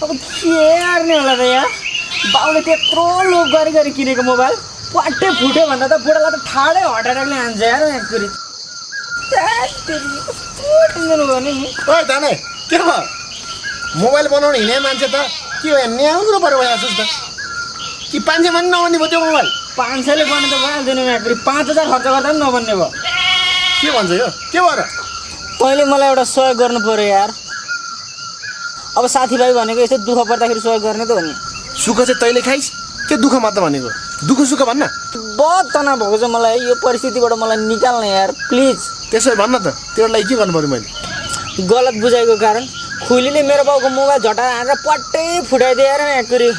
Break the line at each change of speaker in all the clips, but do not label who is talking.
अब के गर्ने होला त यार बाउले त्यत्रो लोभ गरी किनेको मोबाइल प्वाट्टै फुट्यो भन्दा त बुढालाई त ठाडै हार्ट एट्याकले हान्छ यार एकचोटि टेन्सन भयो नि।
ओइ दाने के भयो मोबाइल बनाउन हिँडे मान्छे त के हो न्याउरो पऱ्यो भइरहेको छ त कि 500 पनि नबन्ने भयो त्यो मोबाइल
500ले बन्ने त भइहाल्दैन एकचोटि 5000 खर्च गर्दा पनि नबन्ने भयो।
के भन्छ यो के भयो र
तैँले मलाई एउटा सहयोग गर्नु पर्यो यार। अब साथीभाइ भनेको यस्तो दुःख पर्दाखेरि सहयोग गर्ने त हो नि।
सुख चाहिँ तैँले खाइस् के दुःख मात्र भनेको दुःख सुख भन्न
बहुत तनाव भएको छ मलाई यो परिस्थितिबाट मलाई निकाल्न यार प्लिज।
त्यसो भन्न त तेरो लागि के गर्नु पर्यो मैले
गलत बुझाइको कारण खुलीले मेरो बाउको मोबाइल झटाएर हानेर प्वाट्टै फुटाइदियो यार एकचोटि।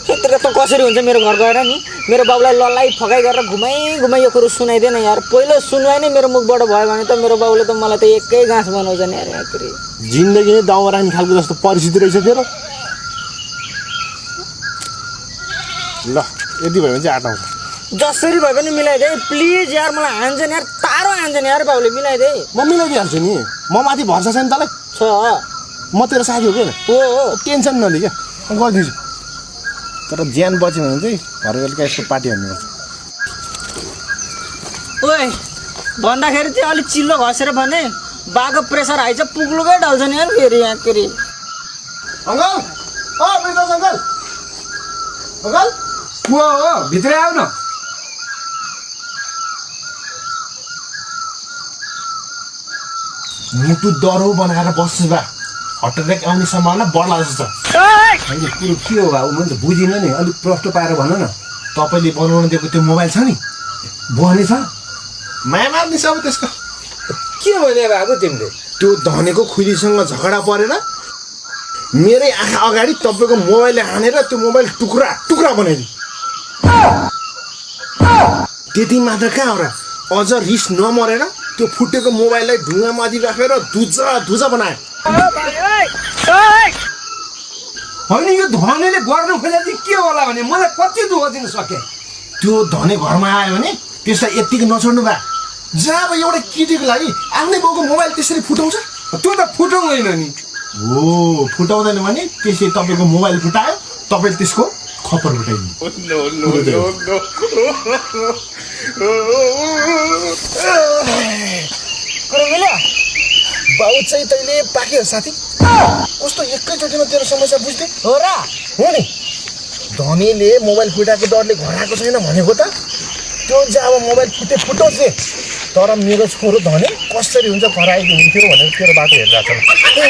यत्रो त कसरी हुन्छ मेरो घर गएर नि मेरो बाउलाई लल्लाइ फकाइ गरेर घुमाइ यो कुरो सुनाइदिएन यार। पहिलो सुनवाई नै मेरो मुखबाट भयो भने त मेरो बाउले त मलाई त एकै गाँस बनाउँछ नि यार एकचोटि।
जिन्दगी नै दाउमा राख्ने खालको जस्तो परिस्थिति रहेछ तेरो। ल यति भयो भने चाहिँ आँट आउँछ
जसरी भए पनि मिलाइदे प्लिज यार। मलाई हान्छ नि यार तारो हान्छ नि यार बाउले मिलाइदे।
म मिलाइदिइहाल्छु नि म माथि भरोसा छ नि तँलाई
छ
म तेरो साथी हो क्या
हो
टेन्सन नलि क्या म गरिदिन्छु तर ज्यान बच्यो भने चाहिँ घर बेलुका यसको पार्टी हान्नुपर्छ।
ओए भन्दाखेरि चाहिँ अलिक चिल्लो घसेर भने बाको प्रेसर हाइ छ पुग्लुकै ढल्छ नि यार फेरि एकचोटि।
अङ्कल ओ प्रितोष अङ्कल अङ्कल
को हो भित्रै आऊ न।
मुटु डह्रो बनाएर बस्छु बा हार्ट एट्याक आउने सम्भावना बढ्ला जस्तो छ।
होइन कुरो के हो बाबु मैले त बुझिनँ नि अलिक प्रष्ट पाएर भन न।
तपाईँले बनाउन दिएको त्यो मोबाइल छ नि
बहने छ
माया मार्ने छ अब त्यसको।
के भने बाबु तिमीले
त्यो धनेको खुलीसँग झगडा परेर मेरै आँखा अगाडि तपाईँको मोबाइलले हानेर त्यो मोबाइल टुक्रा टुक्रा बनाइदियो। त्यति मात्र कहाँ हो र अझ रिस नमरेर त्यो फुटेको मोबाइललाई ढुङ्गामाथि राखेर धुजा बनायो।
होइन यो धनीले गर्नु खोजे चाहिँ के होला भने मलाई कति दुःख दिन सके।
त्यो धने घरमा आयो भने त्यसलाई यत्तिकै नछोड्नु भए जहाँ अब एउटा केटीको लागि आफ्नै बाउको मोबाइल त्यसरी फुटाउँछ।
त्यो त फुटाउँदैन नि।
हो फुटाउँदैन भने त्यसले तपाईँको मोबाइल फुटायो तपाईँले त्यसको खपर फुटाइदिनु। बाउ चाहिँ तैँले पाक्यो साथी कस्तो एकैचोटिमा तेरो समस्या बुझ्दै
हो र
हो नि। धनीले मोबाइल फुटाएको डरले घर आएको छैन भनेको त त्यो चाहिँ अब मोबाइल फुटोस् रे तर मेरो छोरो धनी कसरी हुन्छ घर आइदिनुहुन्थ्यो भनेर तेरो बाटो हेरिरहेको छ।